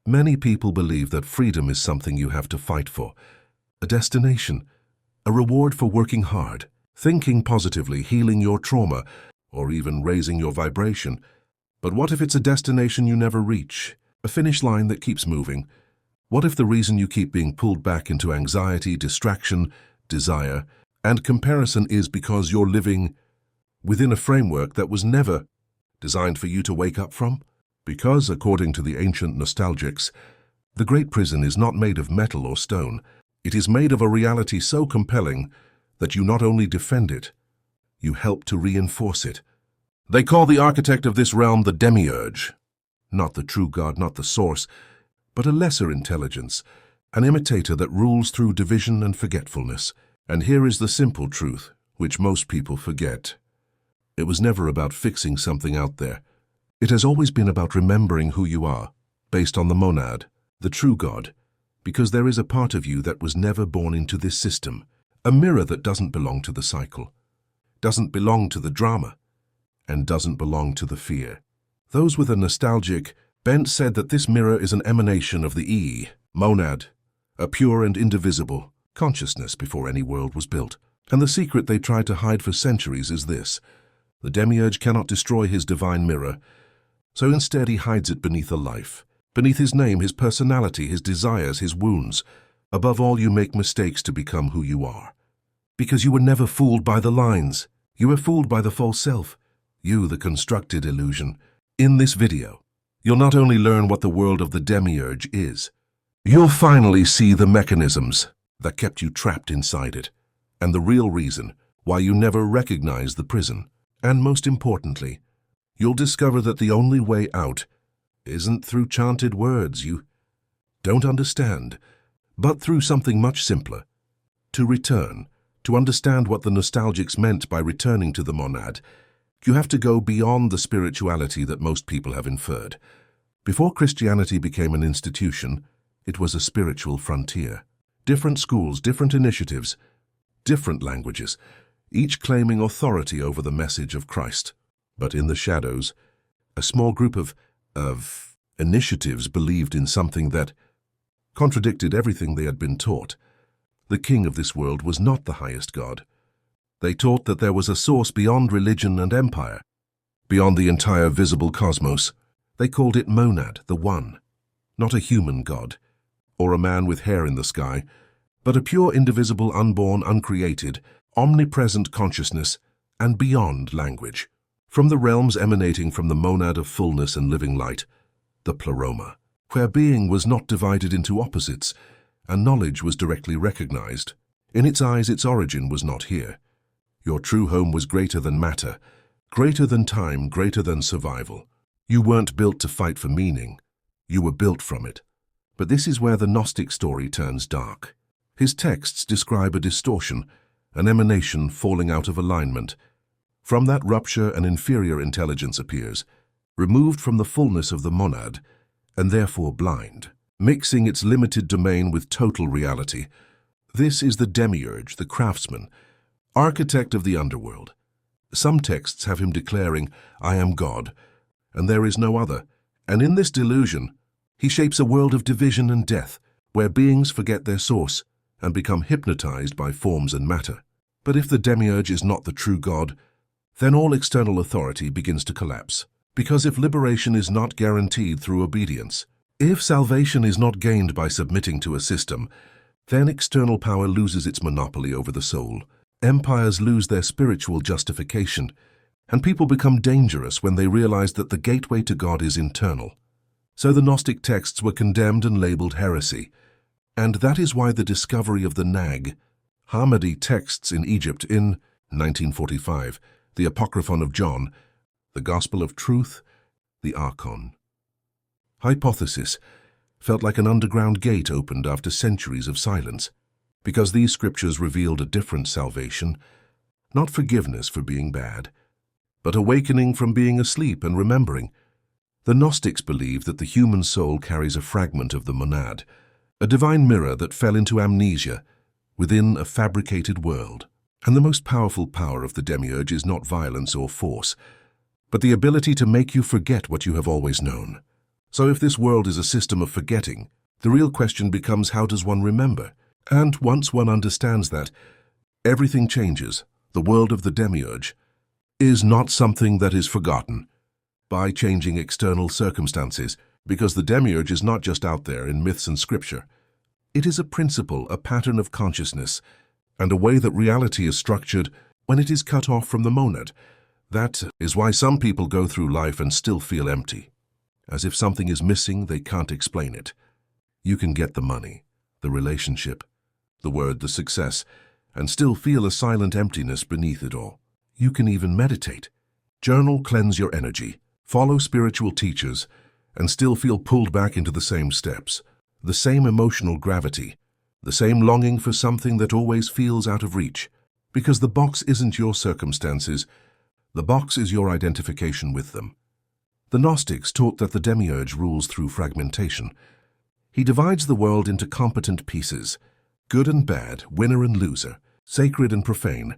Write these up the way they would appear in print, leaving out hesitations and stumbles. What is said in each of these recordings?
Many people believe that freedom is something you have to fight for, a destination, a reward for working hard, thinking positively, healing your trauma, or even raising your vibration. But what if it's a destination you never reach, a finish line that keeps moving? What if the reason you keep being pulled back into anxiety, distraction, desire, and comparison is because you're living within a framework that was never designed for you to wake up from? Because, according to the ancient nostalgics, the great prison is not made of metal or stone. It is made of a reality so compelling that you not only defend it, you help to reinforce it. They call the architect of this realm the Demiurge, not the true God, not the source, but a lesser intelligence, an imitator that rules through division and forgetfulness. And here is the simple truth, which most people forget. It was never about fixing something out there. It has always been about remembering who you are, based on the monad, the true God, because there is a part of you that was never born into this system, a mirror that doesn't belong to the cycle, doesn't belong to the drama, and doesn't belong to the fear. Those with a nostalgic bent said that this mirror is an emanation of the monad, a pure and indivisible consciousness before any world was built. And the secret they tried to hide for centuries is this: the Demiurge cannot destroy his divine mirror, so instead he hides it beneath a life, beneath his name, his personality, his desires, his wounds. Above all, you make mistakes to become who you are. Because you were never fooled by the lines. You were fooled by the false self. You, the constructed illusion. In this video, you'll not only learn what the world of the Demiurge is, you'll finally see the mechanisms that kept you trapped inside it, and the real reason why you never recognized the prison. And most importantly, you'll discover that the only way out isn't through chanted words you don't understand, but through something much simpler: to return. To understand what the nostalgics meant by returning to the monad, you have to go beyond the spirituality that most people have inferred. Before Christianity became an institution, it was a spiritual frontier. Different schools, different initiatives, different languages, each claiming authority over the message of Christ. But in the shadows, a small group of initiatives believed in something that contradicted everything they had been taught. The king of this world was not the highest God. They taught that there was a source beyond religion and empire, beyond the entire visible cosmos. They called it Monad, the One, not a human God, or a man with hair in the sky, but a pure, indivisible, unborn, uncreated, omnipresent consciousness and beyond language, from the realms emanating from the monad of fullness and living light, the pleroma, where being was not divided into opposites and knowledge was directly recognized. In its eyes, its origin was not here. Your true home was greater than matter, greater than time, greater than survival. You weren't built to fight for meaning. You were built from it. But this is where the Gnostic story turns dark. His texts describe a distortion, an emanation falling out of alignment. From that rupture, an inferior intelligence appears, removed from the fullness of the monad, and therefore blind, mixing its limited domain with total reality. This is the Demiurge, the craftsman, architect of the underworld. Some texts have him declaring, "I am God, and there is no other." And in this delusion, he shapes a world of division and death, where beings forget their source and become hypnotized by forms and matter. But if the Demiurge is not the true God, then all external authority begins to collapse. Because if liberation is not guaranteed through obedience, if salvation is not gained by submitting to a system, then external power loses its monopoly over the soul. Empires lose their spiritual justification, and people become dangerous when they realize that the gateway to God is internal. So the Gnostic texts were condemned and labeled heresy, and that is why the discovery of the Nag Hammadi texts in Egypt in 1945, the Apocryphon of John, the Gospel of Truth, the Archon. Hypothesis felt like an underground gate opened after centuries of silence, because these scriptures revealed a different salvation, not forgiveness for being bad, but awakening from being asleep and remembering. The Gnostics believed that the human soul carries a fragment of the monad, a divine mirror that fell into amnesia within a fabricated world. And the most powerful power of the Demiurge is not violence or force, but the ability to make you forget what you have always known. So if this world is a system of forgetting, the real question becomes, how does one remember? And once one understands that, everything changes. The world of the Demiurge is not something that is forgotten by changing external circumstances, because the Demiurge is not just out there in myths and scripture. It is a principle, a pattern of consciousness, and a way that reality is structured when it is cut off from the monad. That is why some people go through life and still feel empty. As if something is missing, they can't explain it. You can get the money, the relationship, the word, the success, and still feel a silent emptiness beneath it all. You can even meditate, journal, cleanse your energy, follow spiritual teachers, and still feel pulled back into the same steps, the same emotional gravity, the same longing for something that always feels out of reach. Because the box isn't your circumstances, the box is your identification with them. The Gnostics taught that the Demiurge rules through fragmentation. He divides the world into competent pieces, good and bad, winner and loser, sacred and profane,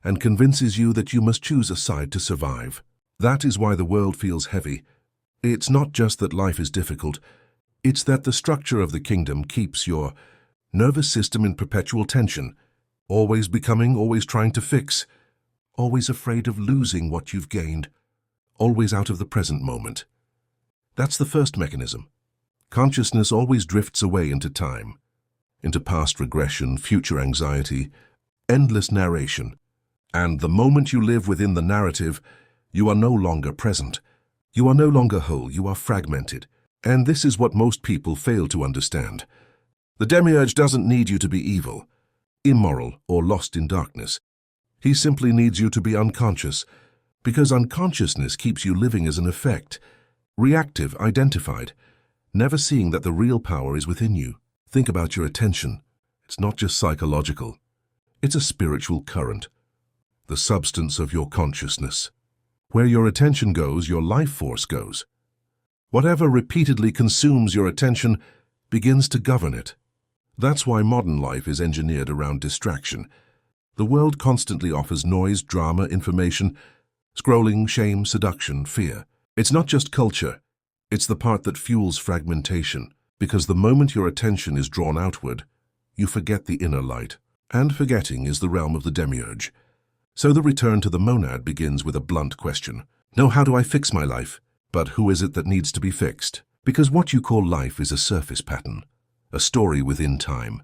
and convinces you that you must choose a side to survive. That is why the world feels heavy. It's not just that life is difficult, it's that the structure of the kingdom keeps your nervous system in perpetual tension, always becoming, always trying to fix, always afraid of losing what you've gained, always out of the present moment. That's the first mechanism. Consciousness always drifts away into time, into past regression, future anxiety, endless narration. And the moment you live within the narrative, you are no longer present. You are no longer whole, you are fragmented. And this is what most people fail to understand. The Demiurge doesn't need you to be evil, immoral, or lost in darkness. He simply needs you to be unconscious, because unconsciousness keeps you living as an effect, reactive, identified, never seeing that the real power is within you. Think about your attention. It's not just psychological. It's a spiritual current, the substance of your consciousness. Where your attention goes, your life force goes. Whatever repeatedly consumes your attention begins to govern it. That's why modern life is engineered around distraction. The world constantly offers noise, drama, information, scrolling, shame, seduction, fear. It's not just culture. It's the part that fuels fragmentation, because the moment your attention is drawn outward, you forget the inner light. And forgetting is the realm of the Demiurge. So the return to the monad begins with a blunt question. No, how do I fix my life? But who is it that needs to be fixed? Because what you call life is a surface pattern, a story within time.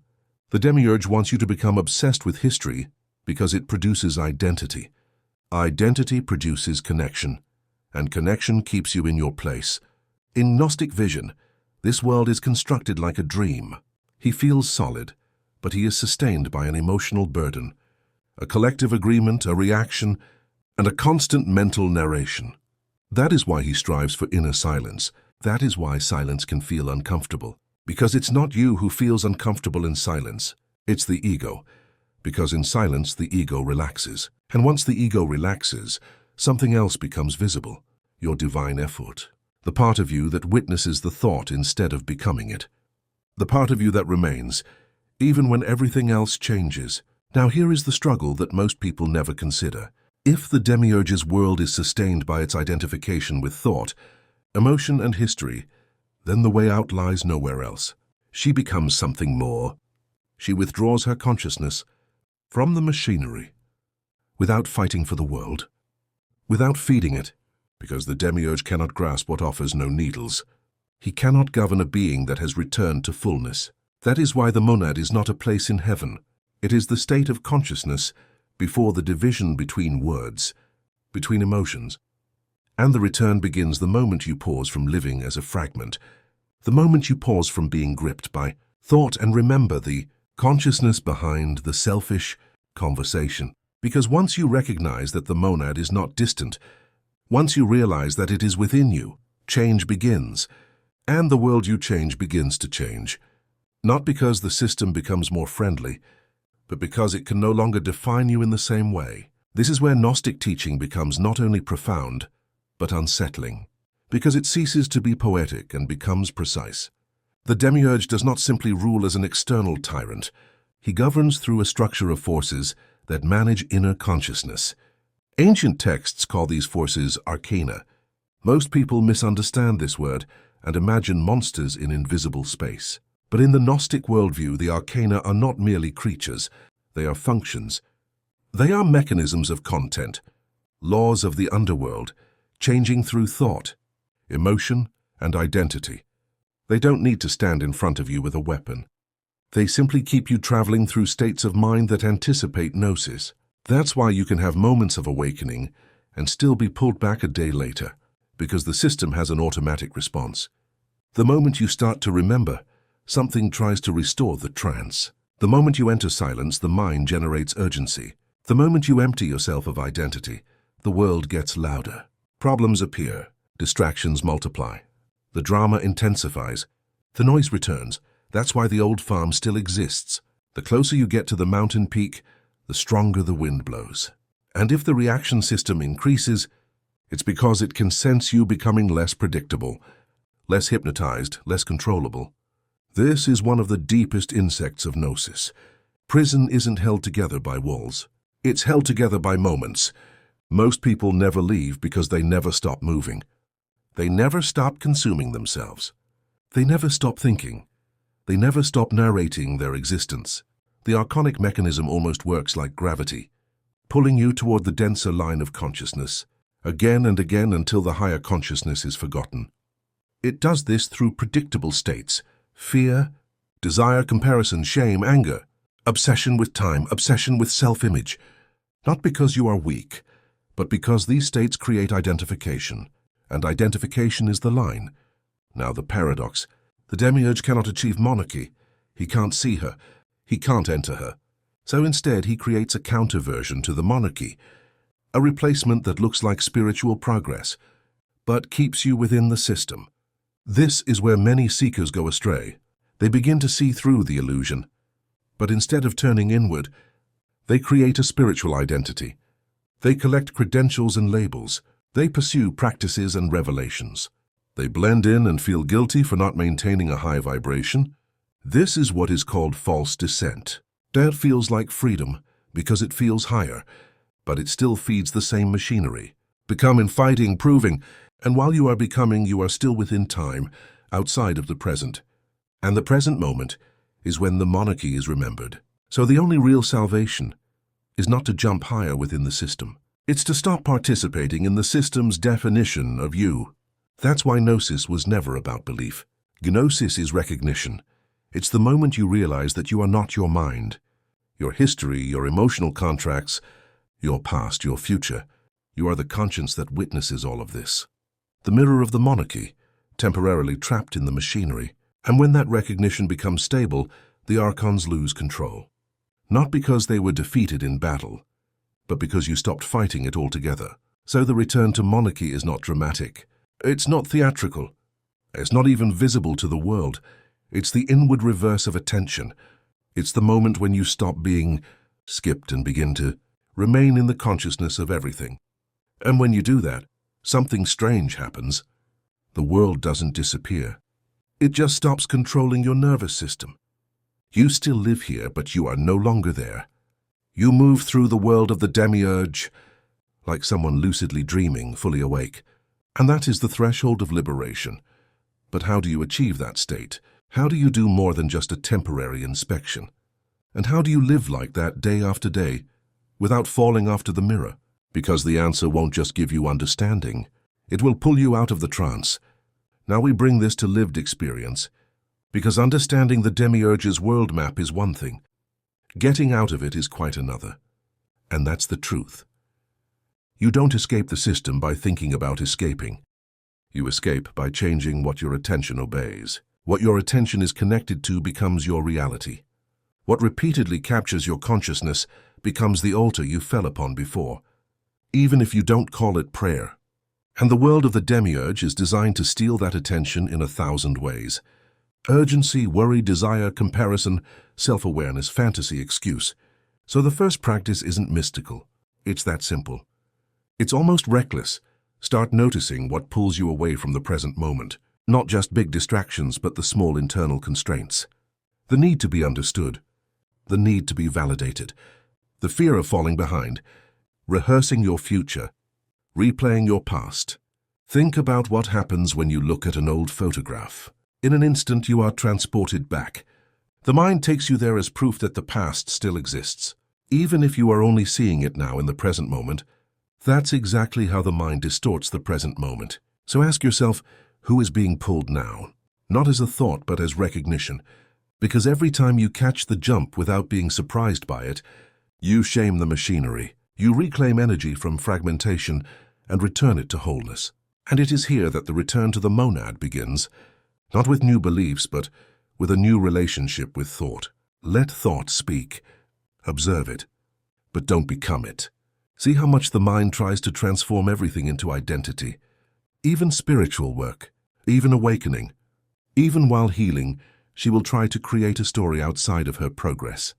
The Demiurge wants you to become obsessed with history because it produces identity. Identity produces connection, and connection keeps you in your place. In Gnostic vision, this world is constructed like a dream. He feels solid, but he is sustained by an emotional burden, a collective agreement, a reaction, and a constant mental narration. That is why he strives for inner silence. That is why silence can feel uncomfortable. Because it's not you who feels uncomfortable in silence. It's the ego. Because in silence, the ego relaxes. And once the ego relaxes, something else becomes visible. Your divine effort. The part of you that witnesses the thought instead of becoming it. The part of you that remains, even when everything else changes. Now here is the struggle that most people never consider. If the Demiurge's world is sustained by its identification with thought, emotion and history, then the way out lies nowhere else. She becomes something more. She withdraws her consciousness from the machinery, without fighting for the world, without feeding it, because the Demiurge cannot grasp what offers no needles. He cannot govern a being that has returned to fullness. That is why the monad is not a place in heaven. It is the state of consciousness before the division between words, between emotions. And the return begins the moment you pause from living as a fragment, the moment you pause from being gripped by thought and remember the consciousness behind the selfish conversation. Because once you recognize that the monad is not distant, once you realize that it is within you, change begins, and the world you change begins to change. Not because the system becomes more friendly, but because it can no longer define you in the same way. This is where Gnostic teaching becomes not only profound, but unsettling, because it ceases to be poetic and becomes precise. The Demiurge does not simply rule as an external tyrant. He governs through a structure of forces that manage inner consciousness. Ancient texts call these forces arcana. Most people misunderstand this word and imagine monsters in invisible space. But in the Gnostic worldview, the arcana are not merely creatures, they are functions. They are mechanisms of content, laws of the underworld, changing through thought, emotion, and identity. They don't need to stand in front of you with a weapon. They simply keep you traveling through states of mind that anticipate gnosis. That's why you can have moments of awakening and still be pulled back a day later, because the system has an automatic response. The moment you start to remember, something tries to restore the trance. The moment you enter silence, the mind generates urgency. The moment you empty yourself of identity, the world gets louder. Problems appear, distractions multiply. The drama intensifies, the noise returns. That's why the old farm still exists. The closer you get to the mountain peak, the stronger the wind blows. And if the reaction system increases, it's because it can sense you becoming less predictable, less hypnotized, less controllable. This is one of the deepest insects of gnosis. Prison isn't held together by walls. It's held together by moments. Most people never leave because they never stop moving. They never stop consuming themselves. They never stop thinking. They never stop narrating their existence. The archonic mechanism almost works like gravity, pulling you toward the denser line of consciousness, again and again until the higher consciousness is forgotten. It does this through predictable states: fear, desire, comparison, shame, anger, obsession with time, obsession with self-image. Not because you are weak, but because these states create identification, and identification is the line. Now the paradox: the Demiurge cannot achieve monarchy. He can't see her. He can't enter her. So instead he creates a counter-version to the monarchy, a replacement that looks like spiritual progress, but keeps you within the system. This is where many seekers go astray. They begin to see through the illusion, but instead of turning inward, they create a spiritual identity. They collect credentials and labels. They pursue practices and revelations. They blend in and feel guilty for not maintaining a high vibration. This is what is called false descent. That feels like freedom because it feels higher, but it still feeds the same machinery. Becoming, fighting, proving, and while you are becoming, you are still within time, outside of the present. And the present moment is when the monarchy is remembered. So the only real salvation is not to jump higher within the system. It's to stop participating in the system's definition of you. That's why Gnosis was never about belief. Gnosis is recognition. It's the moment you realize that you are not your mind, your history, your emotional contracts, your past, your future. You are the conscience that witnesses all of this. The mirror of the monarchy, temporarily trapped in the machinery. And when that recognition becomes stable, the archons lose control. Not because they were defeated in battle, but because you stopped fighting it altogether. So the return to monarchy is not dramatic. It's not theatrical. It's not even visible to the world. It's the inward reverse of attention. It's the moment when you stop being skipped and begin to remain in the consciousness of everything. And when you do that, something strange happens. The world doesn't disappear. It just stops controlling your nervous system. You still live here, but you are no longer there. You move through the world of the Demiurge, like someone lucidly dreaming, fully awake. And that is the threshold of liberation. But how do you achieve that state? How do you do more than just a temporary inspection? And how do you live like that day after day, without falling after the mirror? Because the answer won't just give you understanding. It will pull you out of the trance. Now we bring this to lived experience, because understanding the Demiurge's world map is one thing. Getting out of it is quite another. And that's the truth. You don't escape the system by thinking about escaping. You escape by changing what your attention obeys. What your attention is connected to becomes your reality. What repeatedly captures your consciousness becomes the altar you fell upon before, even if you don't call it prayer. And the world of the Demiurge is designed to steal that attention in 1,000 ways. Urgency, worry, desire, comparison, self-awareness, fantasy, excuse. So the first practice isn't mystical. It's that simple. It's almost reckless. Start noticing what pulls you away from the present moment. Not just big distractions, but the small internal constraints. The need to be understood. The need to be validated. The fear of falling behind. Rehearsing your future. Replaying your past. Think about what happens when you look at an old photograph. In an instant, you are transported back. The mind takes you there as proof that the past still exists. Even if you are only seeing it now in the present moment, that's exactly how the mind distorts the present moment. So ask yourself, who is being pulled now? Not as a thought, but as recognition. Because every time you catch the jump without being surprised by it, you shame the machinery. You reclaim energy from fragmentation and return it to wholeness. And it is here that the return to the monad begins, not with new beliefs, but with a new relationship with thought. Let thought speak. Observe it, but don't become it. See how much the mind tries to transform everything into identity. Even spiritual work, even awakening. Even while healing, she will try to create a story outside of her progress.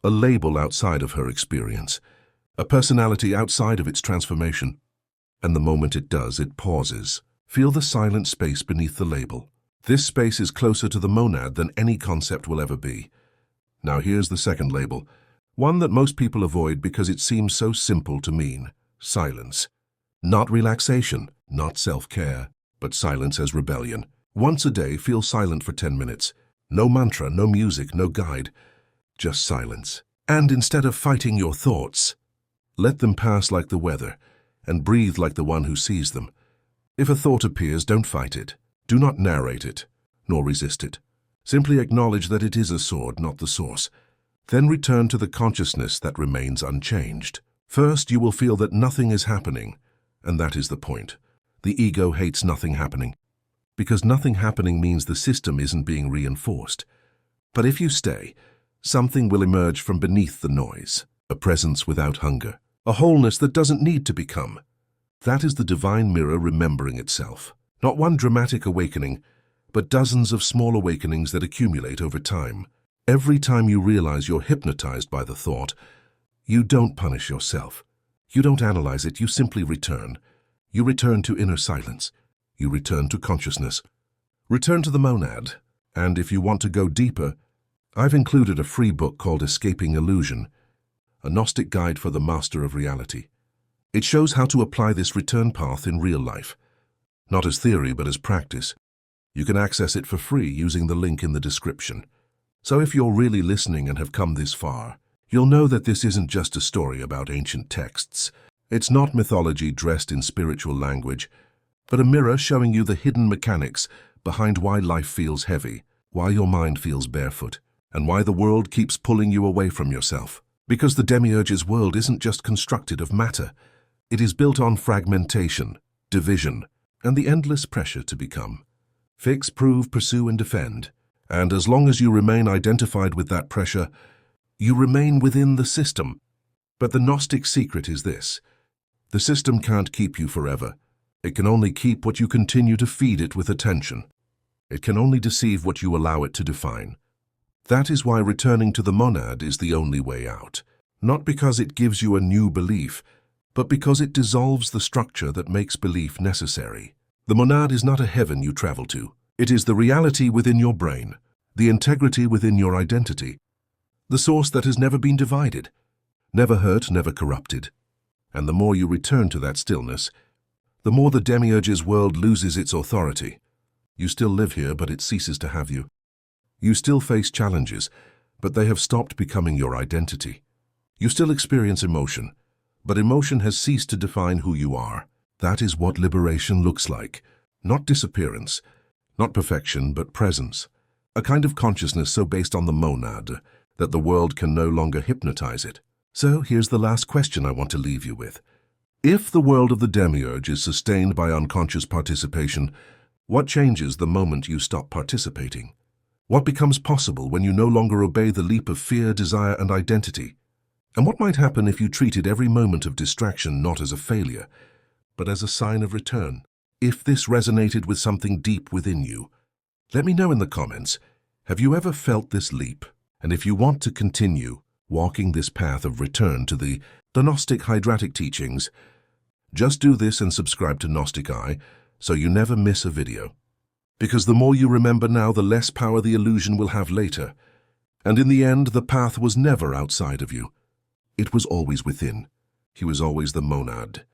A label outside of her experience. A personality outside of its transformation. And the moment it does, it pauses. Feel the silent space beneath the label. This space is closer to the monad than any concept will ever be. Now here's the second label, one that most people avoid because it seems so simple to mean: silence. Not relaxation, not self-care, but silence as rebellion. Once a day, feel silent for 10 minutes. No mantra, no music, no guide, just silence. And instead of fighting your thoughts, let them pass like the weather, and breathe like the one who sees them. If a thought appears, don't fight it. Do not narrate it, nor resist it. Simply acknowledge that it is a sword, not the source. Then return to the consciousness that remains unchanged. First, you will feel that nothing is happening, and that is the point. The ego hates nothing happening, because nothing happening means the system isn't being reinforced. But if you stay, something will emerge from beneath the noise, a presence without hunger. A wholeness that doesn't need to become. That is the divine mirror remembering itself. Not one dramatic awakening, but dozens of small awakenings that accumulate over time. Every time you realize you're hypnotized by the thought, you don't punish yourself. You don't analyze it, you simply return. You return to inner silence. You return to consciousness. Return to the monad. And if you want to go deeper, I've included a free book called Escaping Illusion, a Gnostic guide for the master of reality. It shows how to apply this return path in real life, not as theory but as practice. You can access it for free using the link in the description. So if you're really listening and have come this far, you'll know that this isn't just a story about ancient texts. It's not mythology dressed in spiritual language, but a mirror showing you the hidden mechanics behind why life feels heavy, why your mind feels barefoot, and why the world keeps pulling you away from yourself. Because the Demiurge's world isn't just constructed of matter. It is built on fragmentation, division, and the endless pressure to become. Fix, prove, pursue, and defend. And as long as you remain identified with that pressure, you remain within the system. But the Gnostic secret is this: the system can't keep you forever. It can only keep what you continue to feed it with attention. It can only deceive what you allow it to define. That is why returning to the monad is the only way out. Not because it gives you a new belief, but because it dissolves the structure that makes belief necessary. The monad is not a heaven you travel to. It is the reality within your brain, the integrity within your identity, the source that has never been divided, never hurt, never corrupted. And the more you return to that stillness, the more the Demiurge's world loses its authority. You still live here, but it ceases to have you. You still face challenges, but they have stopped becoming your identity. You still experience emotion, but emotion has ceased to define who you are. That is what liberation looks like. Not disappearance, not perfection, but presence. A kind of consciousness so based on the monad that the world can no longer hypnotize it. So here's the last question I want to leave you with. If the world of the Demiurge is sustained by unconscious participation, what changes the moment you stop participating? What becomes possible when you no longer obey the leap of fear, desire, and identity? And what might happen if you treated every moment of distraction not as a failure, but as a sign of return? If this resonated with something deep within you, let me know in the comments. Have you ever felt this leap? And if you want to continue walking this path of return to the Gnostic hydratic teachings, just do this and subscribe to Gnostic Eye so you never miss a video. Because the more you remember now, the less power the illusion will have later. And in the end, the path was never outside of you. It was always within. He was always the monad.